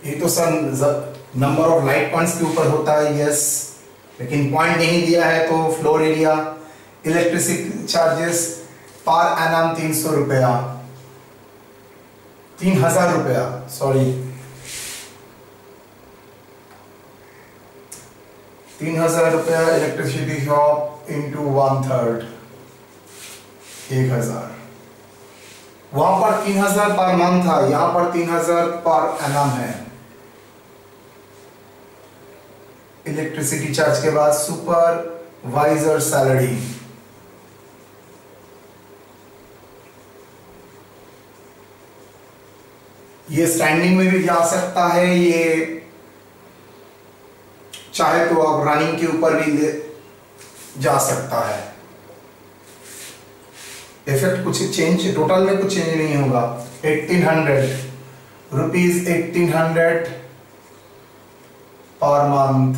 ये तो sir number of light points के ऊपर होता है, यस, लेकिन पॉइंट नहीं दिया है तो floor area. Electricity charges per annum 300 रुपया, 3000 रुपया, सॉरी 3000 रुपया इलेक्ट्रिसिटी शॉप इंटू 1/3, 1000। वहां पर 3000 पर मंथ था, यहां पर 3000 पर एनम है। इलेक्ट्रिसिटी चार्ज के बाद सुपरवाइजर सैलरी, ये स्टैंडिंग में भी जा सकता है, ये चाहे तो आप रनिंग के ऊपर भी ले जा सकता है। इफेक्ट कुछ चेंज, टोटल में कुछ चेंज नहीं होगा। 1800 rupees, 1800 per month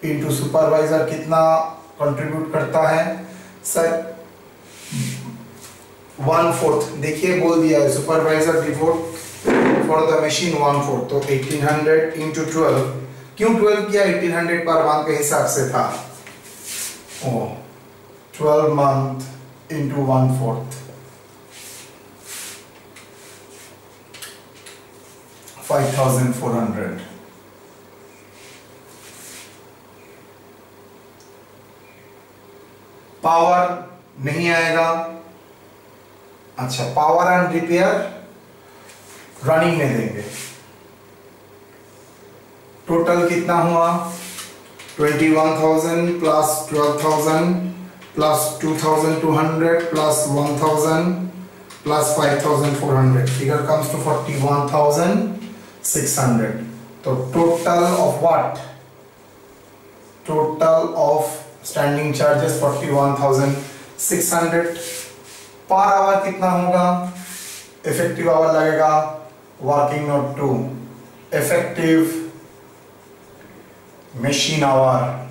into supervisor कितना कंट्रीब्यूट करता है सर, 1/4। देखिए बोल दिया है supervisor devote for the machine 1/4, तो 1800 इंटू 12। क्यों 12 किया? 1800 पर मंथ के हिसाब से था। 12 मंथ इंटू 1/4, 5400। पावर नहीं आएगा। अच्छा, पावर एंड रिपेयर रनिंग में देंगे। टोटल कितना हुआ? 21,000 plus 12,000 plus 2,200 plus 1,000 plus 5,400, figure comes to 41,600। तो total of what? Total of standing charges 41,600। Per hour कितना होगा? इफेक्टिव आवर लगेगा, working note 2, effective machine hour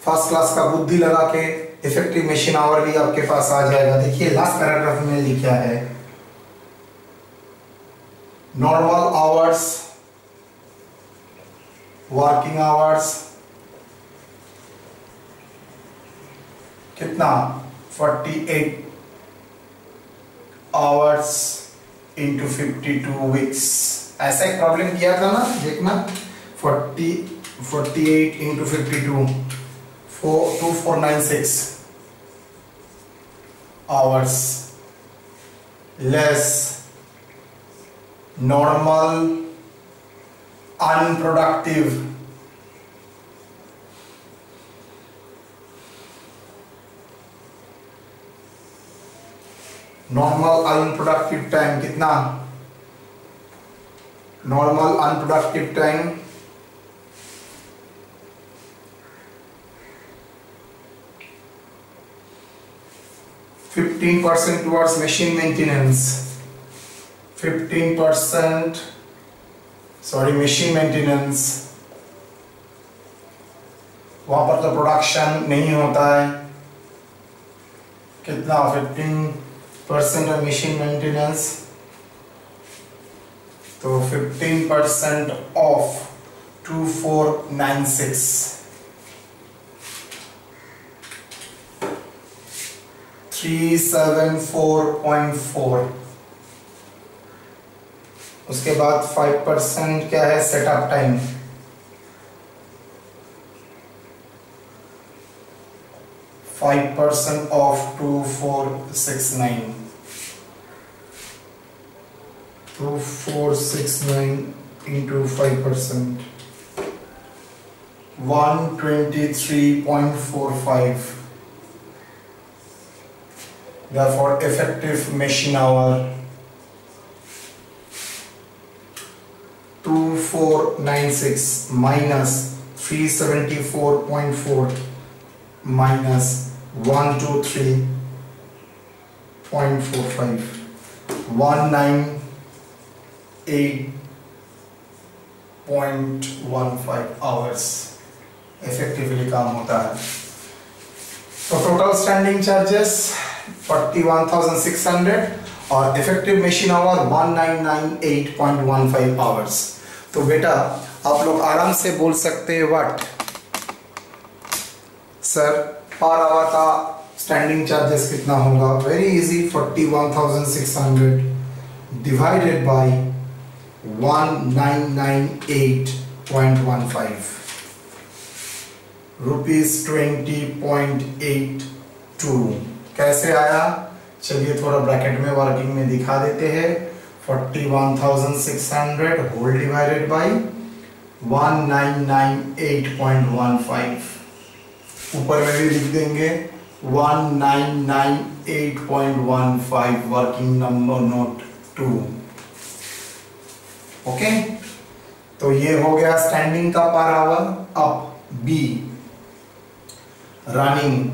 first class का बुद्धि लगा के इफेक्टिव मशीन आवर भी आपके पास आ जाएगा। देखिए लास्ट पैराग्राफ में लिखा है नॉर्मल आवर्स, वर्किंग आवर्स कितना? 48 आवर्स इंटू 52 वीक्स। ऐसा एक प्रॉब्लम किया था ना, देखना 48 into 52, 2496 hours less normal unproductive normal unproductive time कितना? Normal unproductive time 15% towards machine maintenance, 15%, sorry, machine maintenance। वहां पर तो प्रोडक्शन नहीं होता है। कितना? 15% ऑफ मशीन मेंटेनेंस, तो 15% ऑफ 2496, 374.4। उसके बाद 5% क्या है? Setup time, of 2469, 2469 into 5%, 123.45। Therefore effective machine hour 2496 minus 374.4 minus 123.45 198.15 hours effectively काम होता है। तो टोटल स्टैंडिंग चार्जेस 41,600 और इफेक्टिव मशीन आवर 1998.15 आवर्स। तो बेटा आप लोग आराम से बोल सकते हैं व्हाट सर पर आवर का स्टैंडिंग चार्जेस कितना होगा। Very easy, 41,600 divided by 1998.15 ₹20.82। कैसे आया चलिए थोड़ा ब्रैकेट में वर्किंग में दिखा देते हैं। 41,600 होल डिवाइडेड बाय 1998.15, ऊपर में भी लिख देंगे 1998.15 वर्किंग नंबर नोट 2। ओके, तो ये हो गया स्टैंडिंग का पर आवर। अब बी रनिंग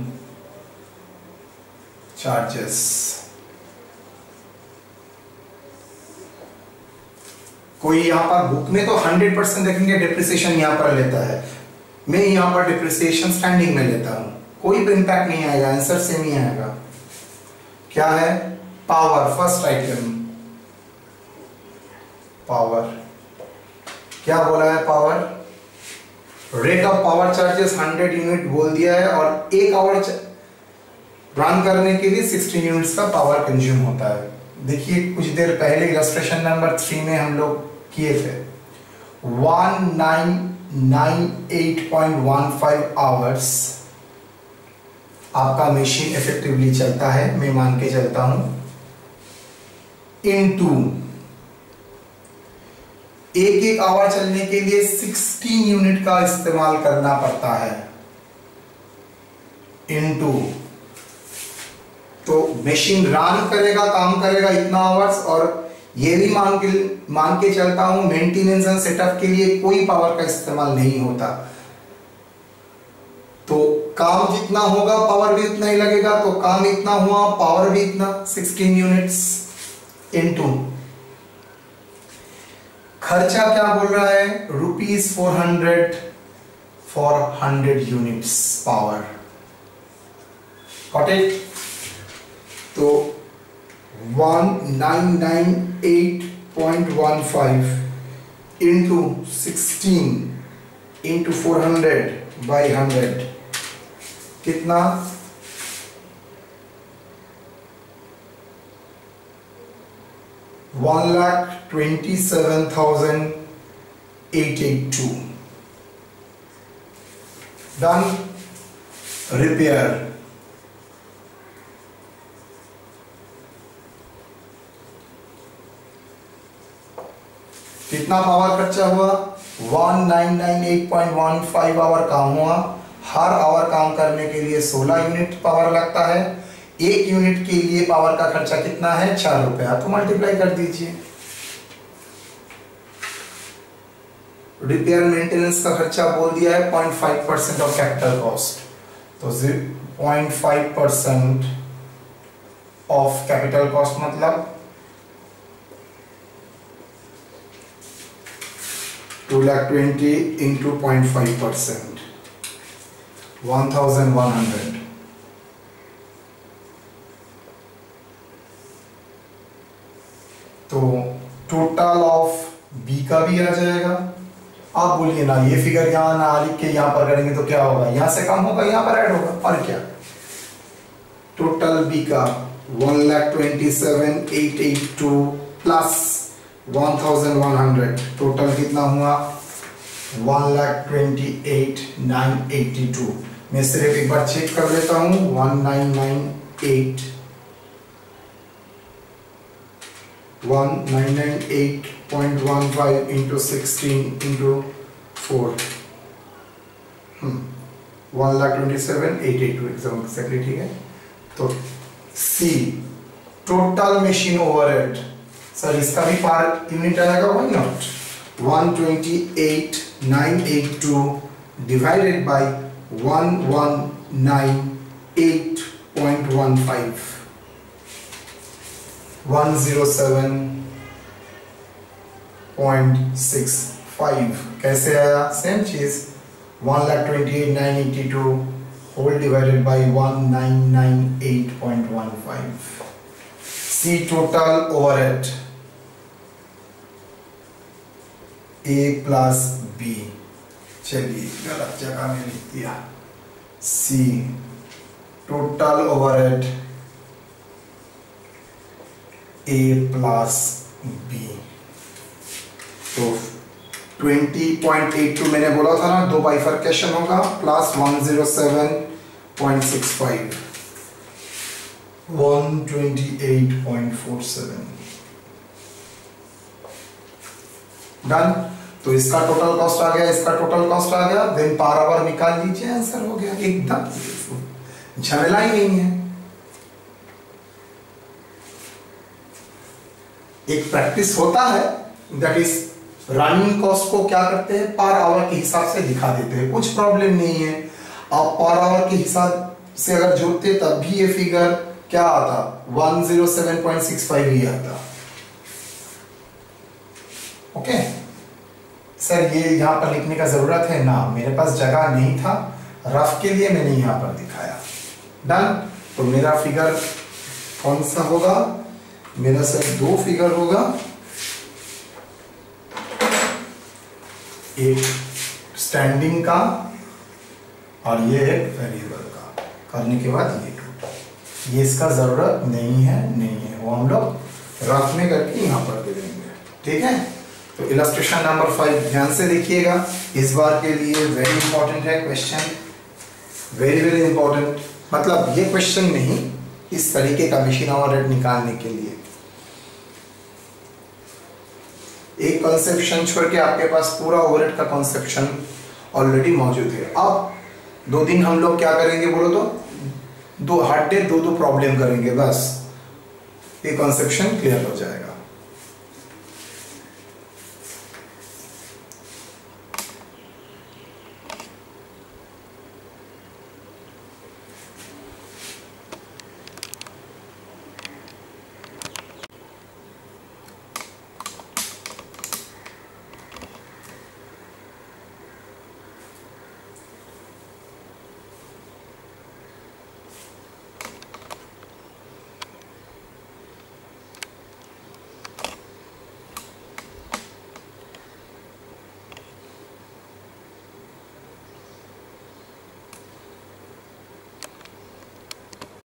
चार्जेस। कोई यहां पर बुक में तो 100% देखेंगे डिप्रिसिएशन यहां पर लेता है, मैं यहां पर डिप्रिसिएशन स्टैंडिंग में लेता हूं, कोई भी इंपैक्ट नहीं आएगा, आंसर सेम ही आएगा। क्या है पावर, फर्स्ट आइटम पावर। क्या बोला है power, rate of power charges 100 unit बोल दिया है और 1 आवर रन करने के लिए 16 यूनिट्स का पावर कंज्यूम होता है। देखिए कुछ देर पहले इलस्ट्रेशन नंबर 3 में हम लोग किए थे 1998.15 आवर्स आपका मशीन इफेक्टिवली चलता है, मैं मान के चलता हूं, इनटू एक आवर चलने के लिए 16 यूनिट का इस्तेमाल करना पड़ता है, इनटू तो मशीन रन करेगा, काम करेगा इतना आवर्स, और ये भी मान के चलता हूं मेंटेनेंस एंड सेटअप के लिए कोई पावर का इस्तेमाल नहीं होता, तो काम जितना होगा पावर भी उतना ही लगेगा, तो काम इतना हुआ पावर भी इतना 16 यूनिट्स इनटू खर्चा क्या बोल रहा है ₹400 for 100 units power. Got it. तो 1998.15 इंटू 16 इंटू 400/100 कितना 1,27,882। डन। रिपेयर कितना पावर खर्चा हुआ 1998.15 आवर काम हुआ। हर आवर काम करने के लिए 16 यूनिट पावर लगता है, 1 यूनिट के लिए पावर का खर्चा कितना है 4 रुपया, तो मल्टीप्लाई कर दीजिए। रिपेयर मेंटेनेंस का खर्चा बोल दिया है 0.5% ऑफ कैपिटल कॉस्ट, तो 0.5% ऑफ कैपिटल कॉस्ट मतलब 220,000 इंटू 0.5% 1,100। तो टोटल ऑफ बी का भी आ जाएगा। आप बोलिए ना ये फिगर यहां ना लिख के यहां पर करेंगे तो क्या होगा, यहां से कम होगा यहां पर ऐड होगा, और क्या। टोटल बी का 1,27,882 प्लस 1,100, टोटल कितना हुआ 1,28,982। मैं सिर्फ एक बार चेक कर लेता हूं 1998.15 इंटू 16 इंटू 4 1,27,882 एकदम एक्जैक्टली ठीक है। तो सी टोटल मशीन ओवरहेड, सर इसका भी पर यूनिट आएगा, व्हाई नॉट। 128,982 डिवाइडेड बाय 119 107.15 107.65 कैसे आया? सेम चीज 1,28,982 whole divided by 1998.15. C total overhead A plus B, चलिए गलत जगह में लिख दिया, C total overhead A plus B. तो 20.82 मैंने बोला था ना, दो बाइफर्केशन होगा, प्लस 107.65 128.47 डन। तो इसका टोटल कॉस्ट आ गया, इसका टोटल कॉस्ट आ गया, देन पर आवर निकाल लीजिए, आंसर हो गया एकदम, झमेला ही नहीं है। एक प्रैक्टिस होता है, दैट इज रनिंग कॉस्ट को क्या करते हैं, पर आवर के हिसाब से दिखा देते हैं, कुछ प्रॉब्लम नहीं है। आप पर आवर के हिसाब से अगर जोड़ते तब भी ये फिगर क्या आता, 107.65 ही आता। ओके सर, ये यहां पर लिखने का जरूरत है ना, मेरे पास जगह नहीं था, रफ के लिए मैंने यहां पर दिखाया। डन। तो मेरा फिगर कौन सा होगा, मेरा सर दो फिगर होगा, एक स्टैंडिंग का और ये एक वेरिएबल का, करने के बाद ये टोटल, ये इसका जरूरत नहीं है, वो हम लोग रफ में करके यहां पर दे देंगे। ठीक है, तो इलस्ट्रेशन नंबर 5 ध्यान से देखिएगा, इस बार के लिए वेरी इंपॉर्टेंट है क्वेश्चन, वेरी इंपॉर्टेंट। मतलब ये क्वेश्चन नहीं, इस तरीके का मशीन ओवरहेड निकालने के लिए एक कंसेप्शन छोड़ के आपके पास पूरा ओवरहेड का कंसेप्शन ऑलरेडी मौजूद है। अब 2 दिन हम लोग क्या करेंगे बोलो तो, हर डे 2 प्रॉब्लम करेंगे, बस ये कंसेप्शन क्लियर हो जाएगा।